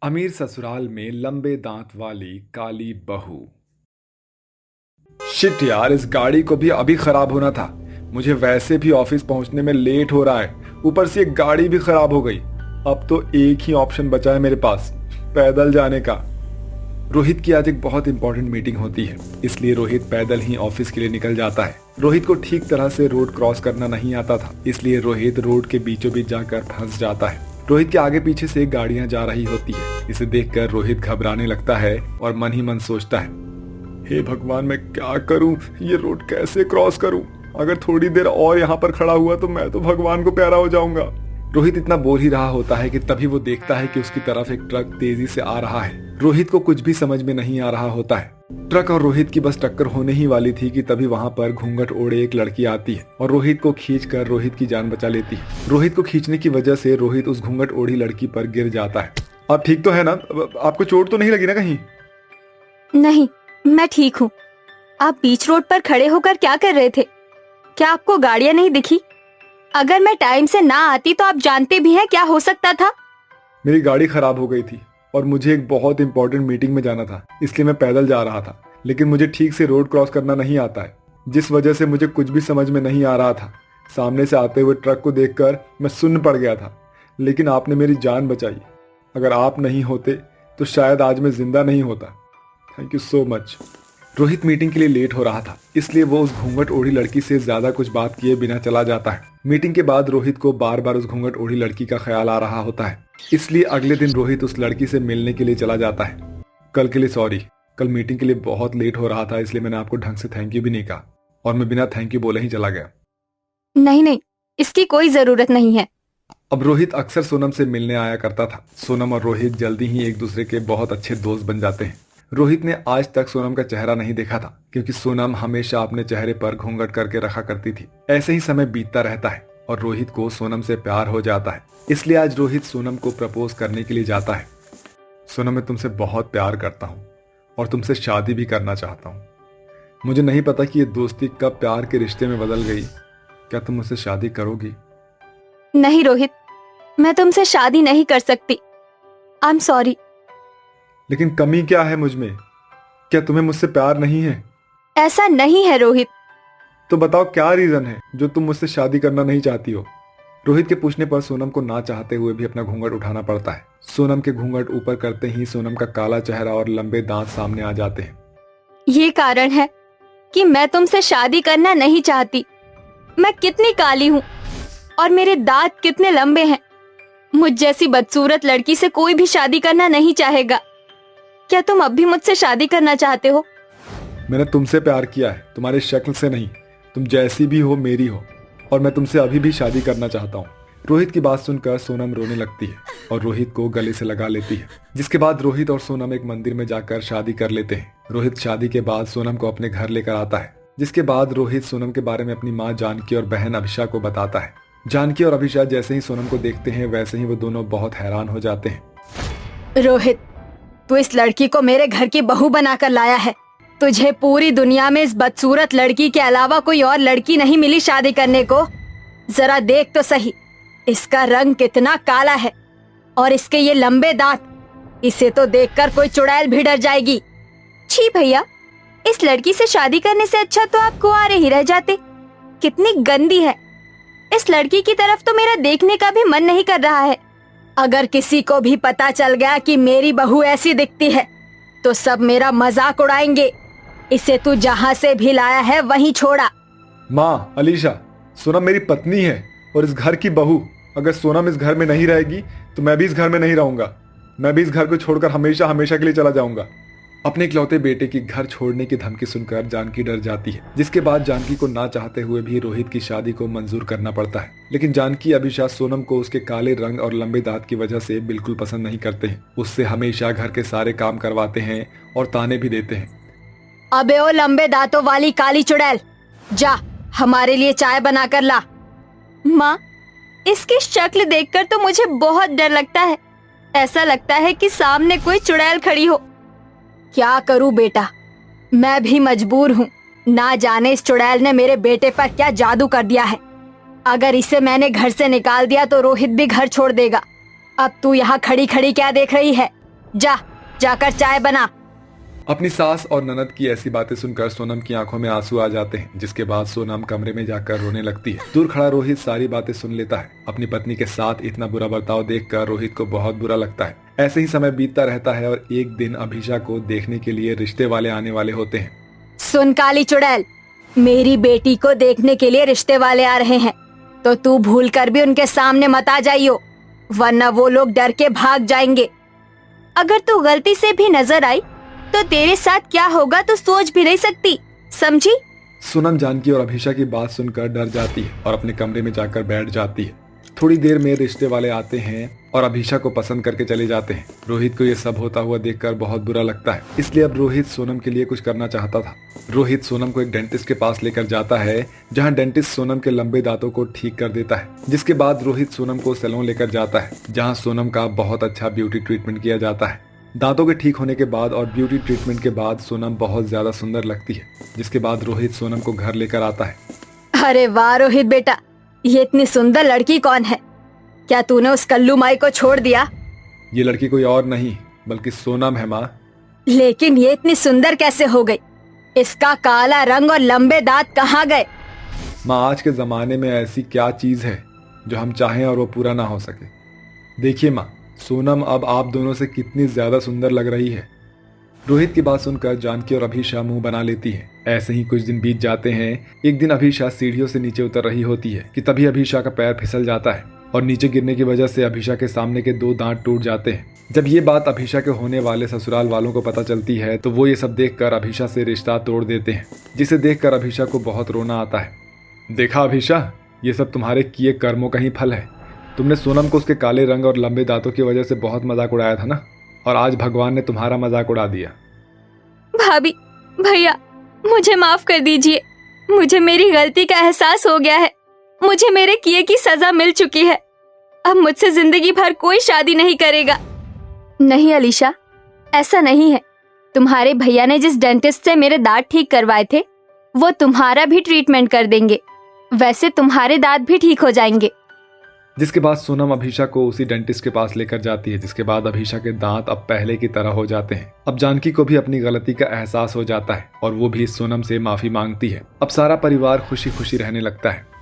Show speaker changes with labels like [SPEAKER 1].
[SPEAKER 1] अमीर ससुराल में लंबे दांत वाली काली बहू। शिट यार, इस गाड़ी को भी अभी खराब होना था। मुझे वैसे भी ऑफिस पहुंचने में लेट हो रहा है, ऊपर से ये गाड़ी भी खराब हो गई। अब तो एक ही ऑप्शन बचा है मेरे पास, पैदल जाने का। रोहित की आज एक बहुत इंपॉर्टेंट मीटिंग होती है, इसलिए रोहित पैदल ही ऑफिस के लिए निकल जाता है। रोहित को ठीक तरह से रोड क्रॉस करना नहीं आता था, इसलिए रोहित रोड के बीचों बीच जाकर फंस जाता है। रोहित के आगे पीछे से गाड़ियां जा रही होती है। इसे देखकर रोहित घबराने लगता है और मन ही मन सोचता है, हे भगवान, मैं क्या करूं? ये रोड कैसे क्रॉस करूं? अगर थोड़ी देर और यहाँ पर खड़ा हुआ तो मैं तो भगवान को प्यारा हो जाऊंगा। रोहित इतना बोल ही रहा होता है कि तभी वो देखता है कि उसकी तरफ एक ट्रक तेजी से आ रहा है। रोहित को कुछ भी समझ में नहीं आ रहा होता है। ट्रक और रोहित की बस टक्कर होने ही वाली थी कि तभी वहां पर घूंघट ओढ़े एक लड़की आती है और रोहित को खींचकर रोहित की जान बचा लेती है। रोहित को खींचने की वजह से रोहित उस घूंघट ओढ़ी लड़की पर गिर जाता है। आप ठीक तो है ना? आपको चोट तो नहीं लगी ना कहीं?
[SPEAKER 2] नहीं, मैं ठीक हूँ। आप बीच रोड पर खड़े होकर क्या कर रहे थे? क्या आपको गाड़ियाँ नहीं दिखी? अगर मैं टाइम से ना आती तो आप जानते भी हैं क्या हो सकता था।
[SPEAKER 1] मेरी गाड़ी खराब हो गई थी और मुझे एक बहुत इंपॉर्टेंट मीटिंग में जाना था, इसलिए मैं पैदल जा रहा था। लेकिन मुझे ठीक से रोड क्रॉस करना नहीं आता है, जिस वजह से मुझे कुछ भी समझ में नहीं आ रहा था। सामने से आते हुए ट्रक को देखकर मैं सुन्न पड़ गया था, लेकिन आपने मेरी जान बचाई। अगर आप नहीं होते तो शायद आज मैं जिंदा नहीं होता। Thank you so much. Rohit meeting के लिए लेट हो रहा था, इसलिए वो उस घूंघट ओढ़ी लड़की से ज्यादा कुछ बात किए बिना चला जाता है। मीटिंग के बाद रोहित को बार बार उस घूंघट ओढ़ी लड़की का ख्याल आ रहा होता है, इसलिए अगले दिन रोहित उस लड़की से मिलने के लिए चला जाता है। कल के लिए सॉरी, कल मीटिंग के लिए बहुत लेट हो रहा था, इसलिए मैंने आपको ढंग से थैंक यू भी नहीं कहा और मैं बिना थैंक यू बोले ही चला गया।
[SPEAKER 2] नहीं नहीं, इसकी कोई जरूरत नहीं है।
[SPEAKER 1] अब रोहित अक्सर सोनम से मिलने आया करता था। सोनम और रोहित जल्दी ही एक दूसरे के बहुत अच्छे दोस्त बन जाते हैं। रोहित ने आज तक सोनम का चेहरा नहीं देखा था, क्योंकि सोनम हमेशा अपने चेहरे पर घूंघट करके रखा करती थी। ऐसे ही समय बीतता रहता है और रोहित को सोनम से प्यार हो जाता है, इसलिए आज रोहित सोनम को प्रपोज करने के लिए जाता है। सोनम, मैं तुमसे बहुत प्यार करता हूँ और तुमसे शादी भी करना चाहता हूँ। मुझे नहीं पता कि ये दोस्ती कब प्यार के रिश्ते में बदल गई। क्या तुम मुझसे शादी करोगी?
[SPEAKER 2] नहीं रोहित, मैं तुमसे शादी नहीं कर सकती। I am sorry.
[SPEAKER 1] लेकिन कमी क्या है मुझ में? क्या तुम्हें मुझसे प्यार नहीं है?
[SPEAKER 2] ऐसा नहीं है रोहित।
[SPEAKER 1] तो बताओ क्या रीजन है जो तुम मुझसे शादी करना नहीं चाहती हो? रोहित के पूछने पर सोनम को ना चाहते हुए भी अपना घूंघट उठाना पड़ता है। सोनम के घूंघट ऊपर करते ही सोनम का काला चेहरा और लंबे दांत सामने आ जाते हैं।
[SPEAKER 2] ये कारण है कि मैं तुमसे शादी करना नहीं चाहती। मैं कितनी काली हूँ और मेरे दांत कितने लंबे हैं। मुझ जैसी बदसूरत लड़की से कोई भी शादी करना नहीं चाहेगा। क्या तुम अब भी मुझसे शादी करना चाहते हो?
[SPEAKER 1] मैंने तुमसे प्यार किया है, तुम्हारी शक्ल से नहीं। तुम जैसी भी हो मेरी हो और मैं तुमसे अभी भी शादी करना चाहता हूँ। रोहित की बात सुनकर सोनम रोने लगती है और रोहित को गले से लगा लेती है, जिसके बाद रोहित और सोनम एक मंदिर में जाकर शादी कर लेते हैं। रोहित शादी के बाद सोनम को अपने घर लेकर आता है, जिसके बाद रोहित सोनम के बारे में अपनी माँ जानकी और बहन अभिषा को बताता है। जानकी और अभिषा जैसे ही सोनम को देखते हैं वैसे ही वो दोनों बहुत हैरान हो जाते हैं।
[SPEAKER 2] रोहित, तू इस लड़की को मेरे घर की बहू बनाकर लाया है। तुझे पूरी दुनिया में इस बदसूरत लड़की के अलावा कोई और लड़की नहीं मिली शादी करने को। जरा देख तो सही, इसका रंग कितना काला है और इसके ये लंबे दांत। इसे तो देखकर कोई चुड़ैल भी डर जाएगी। छी भैया, इस लड़की से शादी करने से अच्छा तो आप कुंवारे ही रह जाते। कितनी गंदी है। इस लड़की की तरफ तो मेरा देखने का भी मन नहीं कर रहा है। अगर किसी को भी पता चल गया कि मेरी बहू ऐसी दिखती है तो सब मेरा मजाक उड़ाएंगे। इसे तू जहाँ से भी लाया है वहीं छोड़ा।
[SPEAKER 1] माँ अलीशा, सोनम मेरी पत्नी है और इस घर की बहू। अगर सोनम इस घर में नहीं रहेगी तो मैं भी इस घर में नहीं रहूंगा। मैं भी इस घर को छोड़कर हमेशा हमेशा के लिए चला जाऊंगा। अपने इकलौते बेटे की घर छोड़ने की धमकी सुनकर जानकी डर जाती है, जिसके बाद जानकी को ना चाहते हुए भी रोहित की शादी को मंजूर करना पड़ता है। लेकिन जानकी अभिषा सोनम को उसके काले रंग और लंबे दांत की वजह से बिल्कुल पसंद नहीं करते हैं। उससे हमेशा घर के सारे काम करवाते हैं और ताने भी देते हैं।
[SPEAKER 2] अबे ओ लंबे दांतों वाली काली चुड़ैल, जा हमारे लिए चाय बना कर ला। माँ, इसकी शक्ल देखकर तो मुझे बहुत डर लगता है। ऐसा लगता है कि सामने कोई चुड़ैल खड़ी हो। क्या करूं बेटा, मैं भी मजबूर हूँ। ना जाने इस चुड़ैल ने मेरे बेटे पर क्या जादू कर दिया है। अगर इसे मैंने घर से निकाल दिया तो रोहित भी घर छोड़ देगा। अब तू यहाँ खड़ी खड़ी क्या देख रही है? जा, जाकर चाय बना।
[SPEAKER 1] अपनी सास और ननद की ऐसी बातें सुनकर सोनम की आंखों में आंसू आ जाते हैं, जिसके बाद सोनम कमरे में जाकर रोने लगती है। दूर खड़ा रोहित सारी बातें सुन लेता है। अपनी पत्नी के साथ इतना बुरा बर्ताव देखकर रोहित को बहुत बुरा लगता है। ऐसे ही समय बीतता रहता है और एक दिन अभिषा को देखने के लिए रिश्ते वाले आने वाले होते हैं।
[SPEAKER 2] सुन काली चुड़ैल, मेरी बेटी को देखने के लिए रिश्ते वाले आ रहे हैं, तो तू भूल कर भी उनके सामने मत आ जाइयो, वरना वो लोग डर के भाग जाएंगे। अगर तू गलती से भी नजर आई तो तेरे साथ क्या होगा तो सोच भी नहीं सकती, समझी?
[SPEAKER 1] सोनम जानकी और अभिषा की बात सुनकर डर जाती है और अपने कमरे में जाकर बैठ जाती है। थोड़ी देर में रिश्ते वाले आते हैं और अभिषा को पसंद करके चले जाते हैं। रोहित को ये सब होता हुआ देखकर बहुत बुरा लगता है, इसलिए अब रोहित सोनम के लिए कुछ करना चाहता था। रोहित सोनम को एक डेंटिस्ट के पास लेकर जाता है, जहां डेंटिस्ट सोनम के लंबे दांतों को ठीक कर देता है। जिसके बाद रोहित सोनम को सैलून लेकर जाता है, जहां सोनम का बहुत अच्छा ब्यूटी ट्रीटमेंट किया जाता है। दांतों के ठीक होने के बाद और ब्यूटी ट्रीटमेंट के बाद सोनम बहुत ज्यादा सुंदर लगती है। जिसके बाद रोहित सोनम को घर लेकर आता है।
[SPEAKER 2] अरे वाह रोहित बेटा, ये इतनी सुंदर लड़की कौन है? क्या तूने उस कल्लू माई को छोड़ दिया?
[SPEAKER 1] ये लड़की कोई और नहीं बल्कि सोनम है माँ।
[SPEAKER 2] लेकिन ये इतनी सुंदर कैसे हो गई? इसका काला रंग और लंबे दांत कहाँ गए?
[SPEAKER 1] माँ, आज के जमाने में ऐसी क्या चीज है जो हम चाहें और वो पूरा ना हो सके? देखिए माँ, सोनम अब आप दोनों से कितनी ज्यादा सुंदर लग रही है। रोहित की बात सुनकर जानकी और अभिषा मुंह बना लेती है। ऐसे ही कुछ दिन बीत जाते हैं। एक दिन अभिषा सीढ़ियों से नीचे उतर रही होती है कि तभी अभिषा का पैर फिसल जाता है और नीचे गिरने की वजह से अभिषा के सामने के 2 दांत टूट जाते हैं। जब ये बात अभिषा के होने वाले ससुराल वालों को पता चलती है तो वो ये सब देखकर अभिषा से रिश्ता तोड़ देते हैं, जिसे देखकर अभिषा को बहुत रोना आता है। देखा अभिषा, ये सब तुम्हारे किए कर्मों का ही फल है। तुमने सोनम को उसके काले रंग और लंबे दांतों की वजह से बहुत मजाक उड़ाया था ना, और आज भगवान ने तुम्हारा मजाक उड़ा दिया।
[SPEAKER 2] भाभी, भैया, मुझे माफ कर दीजिए। मुझे मेरी गलती का एहसास हो गया है। मुझे मेरे किए की सजा मिल चुकी है। अब मुझसे जिंदगी भर कोई शादी नहीं करेगा। नहीं अलीशा, ऐसा नहीं है। तुम्हारे भैया ने जिस डेंटिस्ट से मेरे दांत ठीक करवाए थे, वो तुम्हारा भी ट्रीटमेंट कर देंगे। वैसे तुम्हारे दांत भी ठीक हो जाएंगे।
[SPEAKER 1] जिसके बाद सोनम अभिषा को उसी डेंटिस्ट के पास लेकर जाती है, जिसके बाद अभिषा के दांत अब पहले की तरह हो जाते हैं। अब जानकी को भी अपनी गलती का एहसास हो जाता है और वो भी सोनम से माफी मांगती है। अब सारा परिवार खुशी खुशी रहने लगता है।